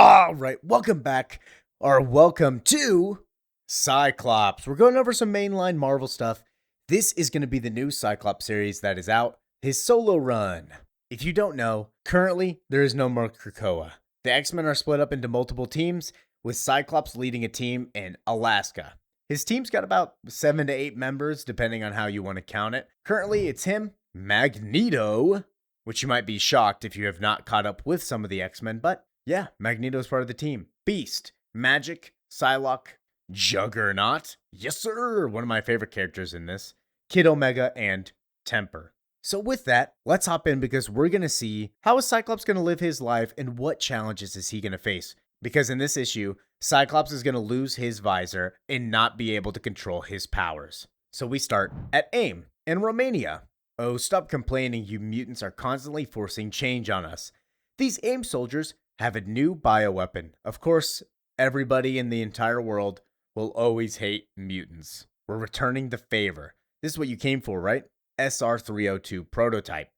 All right, welcome back, or welcome to Cyclops. We're going over some mainline Marvel stuff. This is going to be the new Cyclops series that is out, his solo run. If you don't know, currently there is no more Krakoa. The X-Men are split up into multiple teams, with Cyclops leading a team in Alaska. His team's got about 7 to 8 members, depending on how you want to count it. Currently, it's him, Magneto, which you might be shocked if you have not caught up with some of the X-Men, but yeah, Magneto's part of the team. Beast, Magic, Psylocke, Juggernaut, yes sir, one of my favorite characters in this, Kid Omega, and Temper. So with that, let's hop in because we're going to see how is Cyclops going to live his life and what challenges is he going to face. Because in this issue, Cyclops is going to lose his visor and not be able to control his powers. So we start at A.I.M in Romania. Oh, stop complaining, you mutants are constantly forcing change on us. These A.I.M soldiers have a new bioweapon. Of course, everybody in the entire world will always hate mutants. We're returning the favor. This is what you came for, right? SR-302 prototype.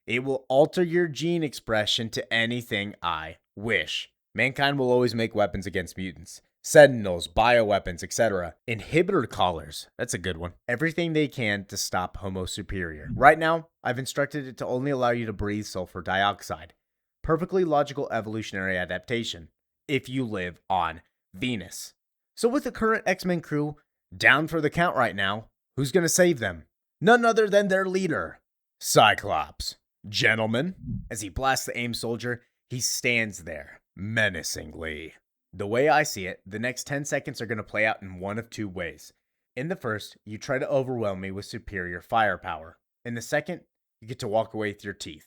It will alter your gene expression to anything I wish. Mankind will always make weapons against mutants. Sentinels, bioweapons, etc. Inhibitor collars. That's a good one. Everything they can to stop Homo Superior. Right now, I've instructed it to only allow you to breathe sulfur dioxide. Perfectly logical evolutionary adaptation if you live on Venus. So with the current X-Men crew down for the count right now, who's going to save them? None other than their leader, Cyclops. Gentlemen, as he blasts the A.I.M soldier, he stands there menacingly. The way I see it, the next 10 seconds are going to play out in one of two ways. In the first, you try to overwhelm me with superior firepower. In the second, you get to walk away with your teeth.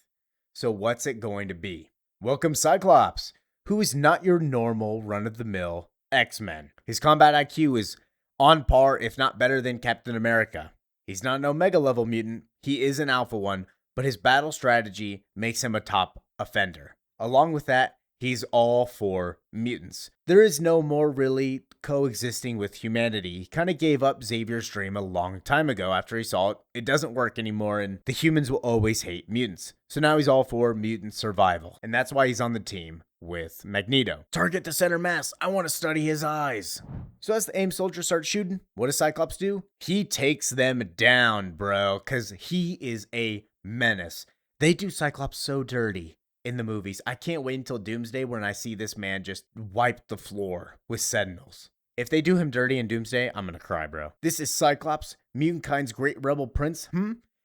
So what's it going to be? Welcome Cyclops, who is not your normal run-of-the-mill X-Men. His combat IQ is on par, if not better than Captain America. He's not an Omega-level mutant, he is an Alpha one, but his battle strategy makes him a top offender. Along with that, he's all for mutants. There is no more really coexisting with humanity. He kind of gave up Xavier's dream a long time ago after he saw it doesn't work anymore and the humans will always hate mutants. So now he's all for mutant survival. And that's why he's on the team with Magneto. Target the center mass. I want to study his eyes. So as the A.I.M soldier starts shooting, what does Cyclops do? He takes them down, bro, because he is a menace. They do Cyclops so dirty in the movies. I can't wait until Doomsday when I see this man just wipe the floor with Sentinels. If they do him dirty in Doomsday, I'm gonna cry, bro. This is Cyclops, Mutantkind's great rebel prince.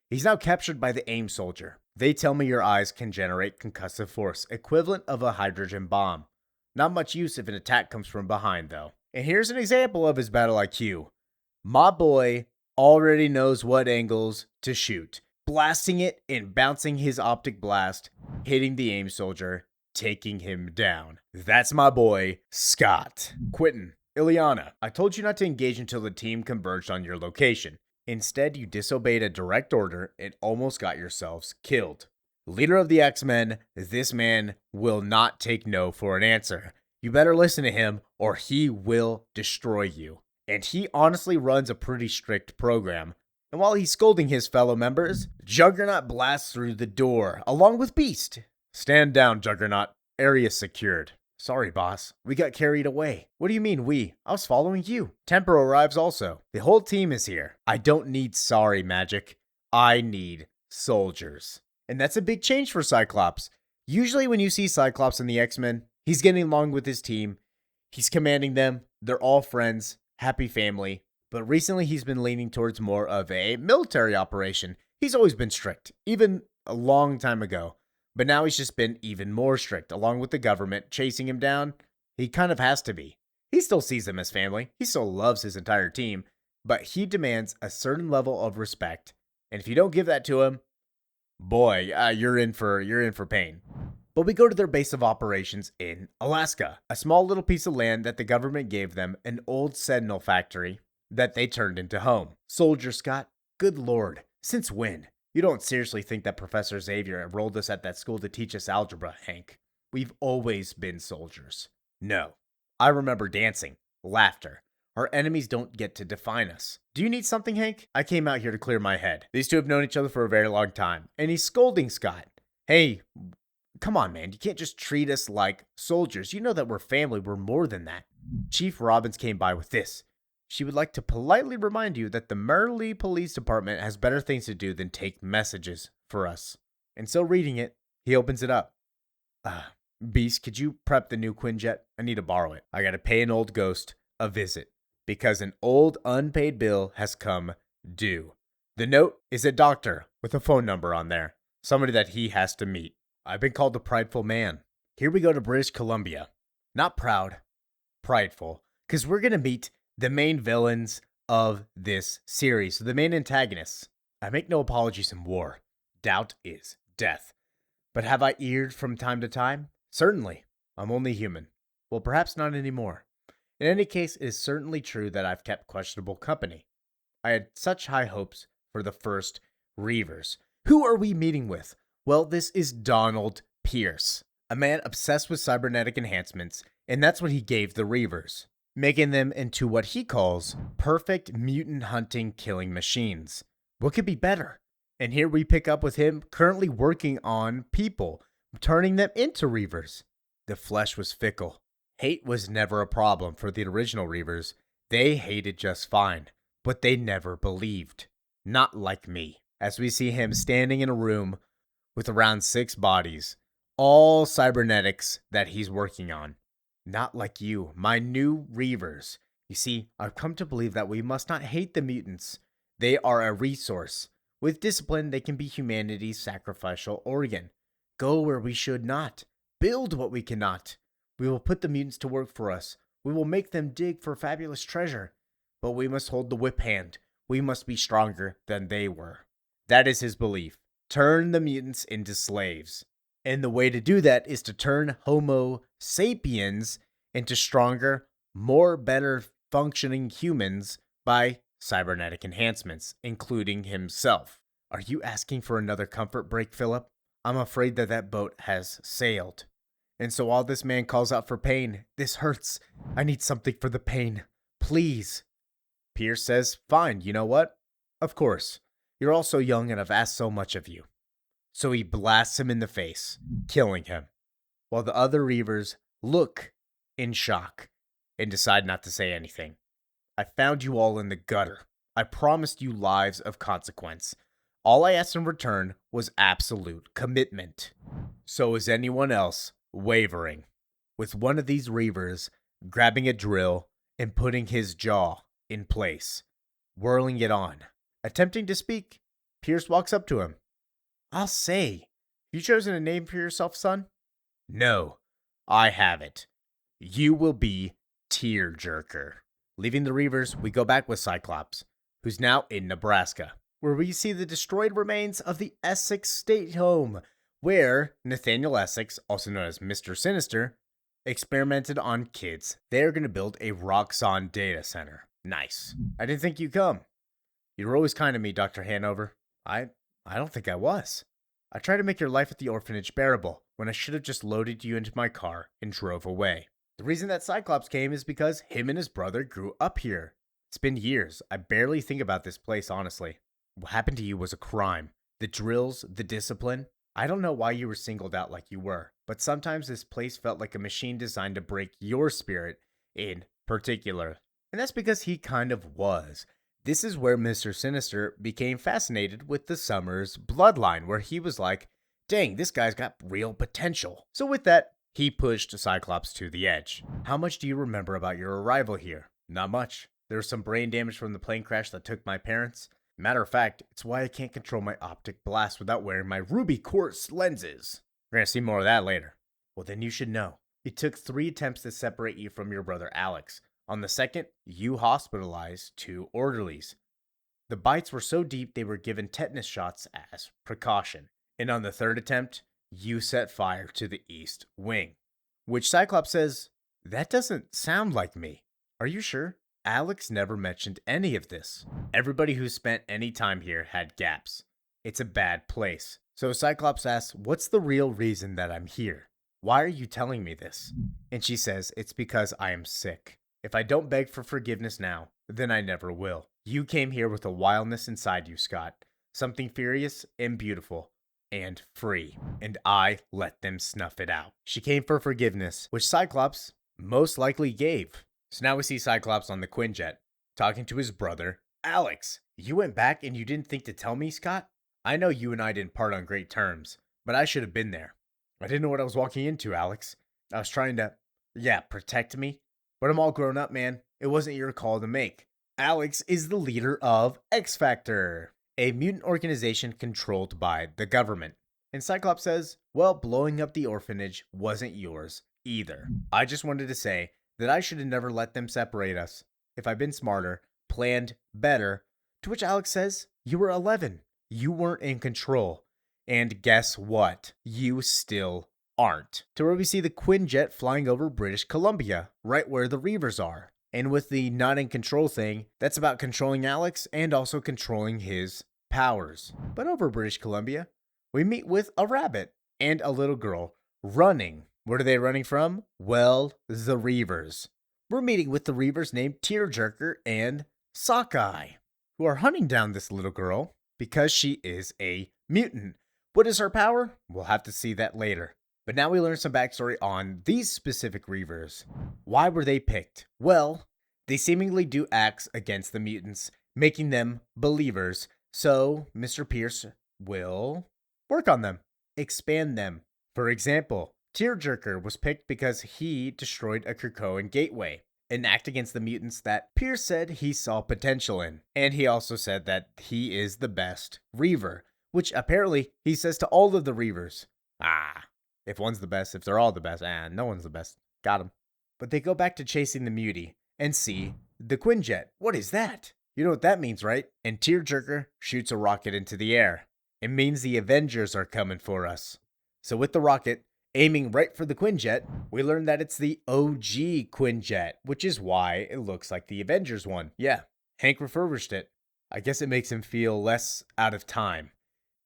He's now captured by the A.I.M soldier. They tell me your eyes can generate concussive force, equivalent of a hydrogen bomb. Not much use if an attack comes from behind, though. And here's an example of his battle IQ. My boy already knows what angles to shoot. Blasting it and bouncing his optic blast, hitting the A.I.M soldier, taking him down. That's my boy, Scott. Quentin, Ileana, I told you not to engage until the team converged on your location. Instead, you disobeyed a direct order and almost got yourselves killed. Leader of the X-Men, this man will not take no for an answer. You better listen to him or he will destroy you. And he honestly runs a pretty strict program. And while he's scolding his fellow members, Juggernaut blasts through the door, along with Beast. Stand down, Juggernaut. Area secured. Sorry, boss. We got carried away. What do you mean, we? I was following you. Temper arrives also. The whole team is here. I don't need sorry magic. I need soldiers. And that's a big change for Cyclops. Usually when you see Cyclops in the X-Men, he's getting along with his team. He's commanding them. They're all friends. Happy family. But recently he's been leaning towards more of a military operation. He's always been strict, even a long time ago. But now he's just been even more strict, along with the government chasing him down. He kind of has to be. He still sees them as family. He still loves his entire team. But he demands a certain level of respect. And if you don't give that to him, boy, you're in for pain. But we go to their base of operations in Alaska, a small little piece of land that the government gave them, an old Sentinel factory that they turned into home. Soldier Scott, good lord, since when? You don't seriously think that Professor Xavier enrolled us at that school to teach us algebra, Hank? We've always been soldiers. No. I remember dancing, laughter. Our enemies don't get to define us. Do you need something, Hank? I came out here to clear my head. These two have known each other for a very long time, and he's scolding Scott. Hey, Come on, man. You can't just treat us like soldiers. You know that we're family. We're more than that. Chief Robbins came by with this. She would like to politely remind you that the Merrily Police Department has better things to do than take messages for us. And so reading it, he opens it up. Beast, could you prep the new Quinjet? I need to borrow it. I gotta pay an old ghost a visit because an old unpaid bill has come due. The note is a doctor with a phone number on there. Somebody that he has to meet. I've been called a prideful man. Here we go to British Columbia. Not proud, prideful. Because we're gonna meet the main villains of this series. So the main antagonists. I make no apologies in war. Doubt is death. But have I eared from time to time? Certainly. I'm only human. Well, perhaps not anymore. In any case, it is certainly true that I've kept questionable company. I had such high hopes for the first Reavers. Who are we meeting with? Well, this is Donald Pierce, a man obsessed with cybernetic enhancements, and that's what he gave the Reavers, making them into what he calls perfect mutant hunting killing machines. What could be better? And here we pick up with him currently working on people, turning them into Reavers. The flesh was fickle. Hate was never a problem for the original Reavers. They hated just fine, but they never believed. Not like me. As we see him standing in a room with around 6 bodies, all cybernetics that he's working on. Not like you, my new Reavers. You see, I've come to believe that we must not hate the mutants. They are a resource. With discipline, they can be humanity's sacrificial organ. Go where we should not. Build what we cannot. We will put the mutants to work for us. We will make them dig for fabulous treasure. But we must hold the whip hand. We must be stronger than they were. That is his belief. Turn the mutants into slaves. And the way to do that is to turn Homo sapiens into stronger, better functioning humans by cybernetic enhancements, including himself. Are you asking for another comfort break, Philip? I'm afraid that boat has sailed. And so while this man calls out for pain, this hurts. I need something for the pain. Please. Pierce says, fine, you know what? Of course. You're all so young and I've asked so much of you. So he blasts him in the face, killing him, while the other Reavers look in shock and decide not to say anything. I found you all in the gutter. I promised you lives of consequence. All I asked in return was absolute commitment. So is anyone else wavering? With one of these Reavers grabbing a drill and putting his jaw in place, whirling it on. Attempting to speak, Pierce walks up to him. I'll say, you chosen a name for yourself, son? No, I haven't. You will be Tearjerker. Leaving the Reavers, we go back with Cyclops, who's now in Nebraska, where we see the destroyed remains of the Essex State Home, where Nathaniel Essex, also known as Mr. Sinister, experimented on kids. They're going to build a Roxxon data center. Nice. I didn't think you'd come. You were always kind to me, Dr. Hanover. I don't think I was. I tried to make your life at the orphanage bearable when I should have just loaded you into my car and drove away. The reason that Cyclops came is because him and his brother grew up here. It's been years. I barely think about this place, honestly. What happened to you was a crime. The drills, the discipline. I don't know why you were singled out like you were, but sometimes this place felt like a machine designed to break your spirit in particular. And that's because he kind of was. This is where Mr. Sinister became fascinated with the Summers bloodline, where he was like, dang, this guy's got real potential. So with that, he pushed Cyclops to the edge. How much do you remember about your arrival here? Not much. There was some brain damage from the plane crash that took my parents. Matter of fact, it's why I can't control my optic blast without wearing my ruby quartz lenses. We're gonna see more of that later. Well, then you should know. It took 3 attempts to separate you from your brother Alex. On the second, you hospitalized 2 orderlies. The bites were so deep they were given tetanus shots as precaution. And on the 3rd attempt, you set fire to the East Wing. Which Cyclops says, that doesn't sound like me. Are you sure? Alex never mentioned any of this. Everybody who spent any time here had gaps. It's a bad place. So Cyclops asks, what's the real reason that I'm here? Why are you telling me this? And she says, it's because I am sick. If I don't beg for forgiveness now, then I never will. You came here with a wildness inside you, Scott. Something furious and beautiful. and free, and I let them snuff it out. She came for forgiveness, which Cyclops most likely gave. So now we see Cyclops on the Quinjet, talking to his brother, Alex. You went back and you didn't think to tell me, Scott? I know you and I didn't part on great terms, but I should have been there. I didn't know what I was walking into, Alex. I was trying to, protect me. But I'm all grown up, man. It wasn't your call to make. Alex is the leader of X Factor, a mutant organization controlled by the government. And Cyclops says, well, blowing up the orphanage wasn't yours either. I just wanted to say that I should have never let them separate us. If I'd been smarter, planned better. To which Alex says, you were 11. You weren't in control. And guess what? You still aren't. To where we see the Quinjet flying over British Columbia, right where the Reavers are. And with the not in control thing, that's about controlling Alex and also controlling his powers. But over British Columbia, we meet with a rabbit and a little girl running. Where are they running from? Well, the Reavers. We're meeting with the Reavers named Tearjerker and Sockeye, who are hunting down this little girl because she is a mutant. What is her power? We'll have to see that later. But now we learn some backstory on these specific Reavers. Why were they picked? Well, they seemingly do acts against the mutants, making them believers. So Mr. Pierce will work on them, expand them. For example, Tearjerker was picked because he destroyed a Krakoan gateway, an act against the mutants that Pierce said he saw potential in. And he also said that he is the best Reaver, which apparently he says to all of the Reavers. If one's the best, if they're all the best, no one's the best. Got him. But they go back to chasing the mutie and see the Quinjet. What is that? You know what that means, right? And Tearjerker shoots a rocket into the air. It means the Avengers are coming for us. So with the rocket aiming right for the Quinjet, we learn that it's the OG Quinjet, which is why it looks like the Avengers one. Yeah, Hank refurbished it. I guess it makes him feel less out of time.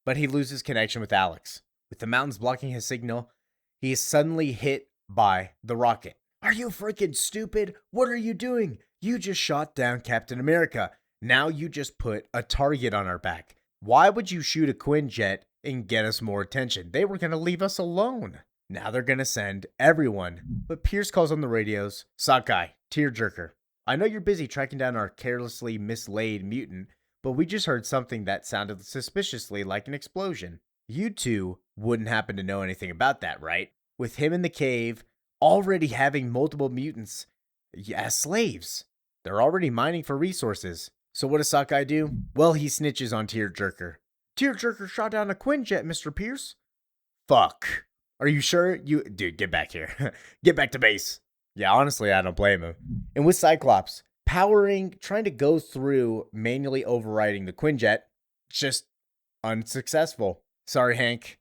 But he loses connection with Alex. With the mountains blocking his signal, he is suddenly hit by the rocket. Are you freaking stupid? What are you doing? You just shot down Captain America. Now you just put a target on our back. Why would you shoot a Quinjet and get us more attention? They were going to leave us alone. Now they're going to send everyone. But Pierce calls on the radios. Sockeye, Tearjerker, I know you're busy tracking down our carelessly mislaid mutant, but we just heard something that sounded suspiciously like an explosion. You two wouldn't happen to know anything about that, right? With him in the cave, already having multiple mutants as slaves. They're already mining for resources. So what does Sockeye do? Well, he snitches on Tearjerker. Tearjerker shot down a Quinjet, Mr. Pierce. Fuck. Are you sure? Dude, get back here. Get back to base. Yeah, honestly, I don't blame him. And with Cyclops, trying to go through manually overriding the Quinjet, just unsuccessful. Sorry, Hank.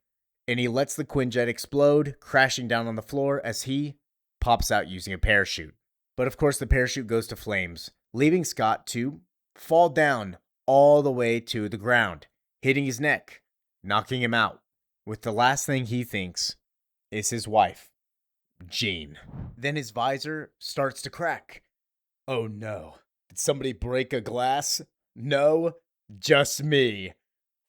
And he lets the Quinjet explode, crashing down on the floor as he pops out using a parachute. But of course, the parachute goes to flames, leaving Scott to fall down all the way to the ground, hitting his neck, knocking him out, with the last thing he thinks is his wife, Jean. Then his visor starts to crack. Oh no. Did somebody break a glass? No, just me.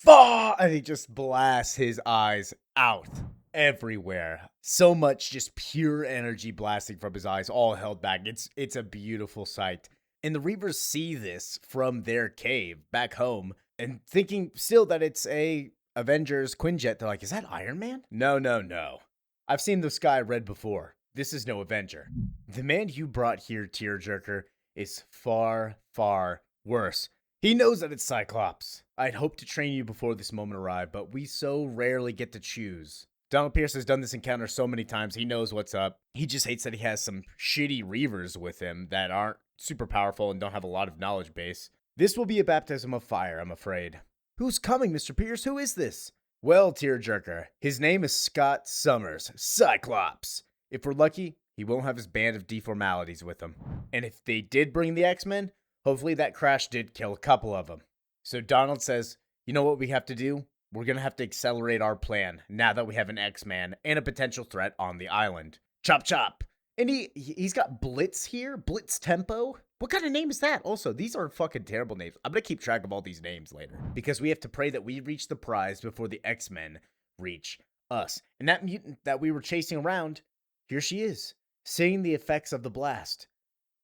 And he just blasts his eyes out everywhere. So much just pure energy blasting from his eyes, all held back. It's a beautiful sight. And the Reavers see this from their cave back home and thinking still that it's a Avengers Quinjet. They're like, is that Iron Man? No. I've seen the sky red before. This is no Avenger. The man you brought here, Tearjerker, is far, far worse. He knows that it's Cyclops. I'd hoped to train you before this moment arrived, but we so rarely get to choose. Donald Pierce has done this encounter so many times, he knows what's up. He just hates that he has some shitty Reavers with him that aren't super powerful and don't have a lot of knowledge base. This will be a baptism of fire, I'm afraid. Who's coming, Mr. Pierce? Who is this? Well, Tearjerker, his name is Scott Summers, Cyclops. If we're lucky, he won't have his band of deformalities with him. And if they did bring the X-Men, hopefully that crash did kill a couple of them. So Donald says, you know what we have to do? We're going to have to accelerate our plan now that we have an X-Man and a potential threat on the island. Chop chop. And he's got Blitz here. Blitz Tempo. What kind of name is that? Also, these are fucking terrible names. I'm going to keep track of all these names later. Because we have to pray that we reach the prize before the X-Men reach us. And that mutant that we were chasing around, here she is, seeing the effects of the blast.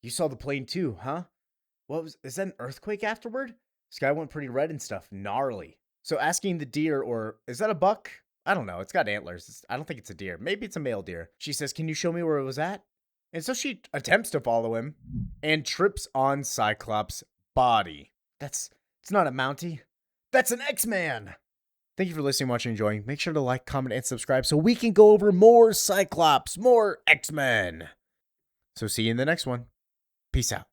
You saw the plane too, huh? Is that an earthquake afterward? Sky went pretty red and stuff. Gnarly. So asking the deer, or is that a buck? I don't know. It's got antlers. I don't think it's a deer. Maybe it's a male deer. She says, can you show me where it was at? And so she attempts to follow him and trips on Cyclops' body. It's not a Mountie. That's an X-Man. Thank you for listening, watching, enjoying. Make sure to like, comment, and subscribe so we can go over more Cyclops, more X-Men. So see you in the next one. Peace out.